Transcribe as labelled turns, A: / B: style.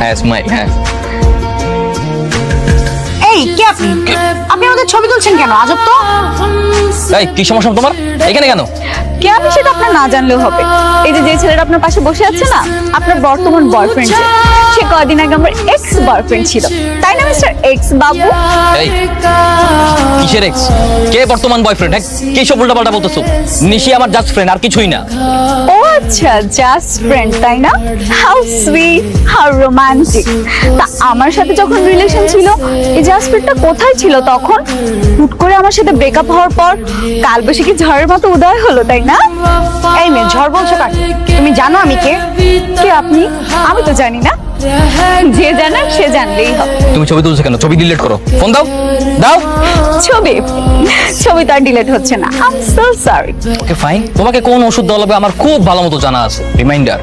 A: হ্যাঁ স্মাইল, হ্যাঁ।
B: এই কে আপনি? আপনি আমাদের ছবি তুলছেন কেন? আজব তো।
A: এই কি সমস্যা তোমার এখানে কেন?
C: কে আপনি সেটা আপনার না জানলেও হবে। এই যে ছেলেটা আপনার পাশে বসে আছে না, আপনার বর্তমান বয়ফ্রেন্ড। সে কদিন আগে আমার এক্স বয়ফ্রেন্ড ছিল, তাই না মিস্টার এক্স বাবু?
A: এই কিসের এক্স? কে বর্তমান বয়ফ্রেন্ড? হ্যাঁ কি সব উল্টাপাল্টা বলতেছো? নিশি আমার জাস্ট ফ্রেন্ড, আর কিছুই না।
C: ও আচ্ছা, জাস্ট ফ্রেন্ড তাই না? How sweet, how romantic. তা আমার সাথে যখন রিলেশন ছিল, এই জাস্ট ফ্রেন্ডটা কোথায় ছিল তখন? হুট করে আমার সাথে ব্রেকআপ হওয়ার পর কালবৈশাখী ঝড়ের মতো উদয় হলো, তাই না?
B: এই মেয়ে, ঝড় বলছো কাকে? তুমি জানো আমি কে?
C: কে আপনি? আমি তো জানি না। যে জানার সে জানলেই হবে।
A: তুমি ছবি তুলছো কেন? ছবি ডিলিট করো, ফোন দাও দাও।
C: ছবি তো আর ডিলিট হচ্ছে না। I am so sorry.
A: Okay fine, তোমাকে কোন ওষুধ দেওয়া লাগবে আমার খুব ভালো মতো জানা আছে। রিমাইন্ডার।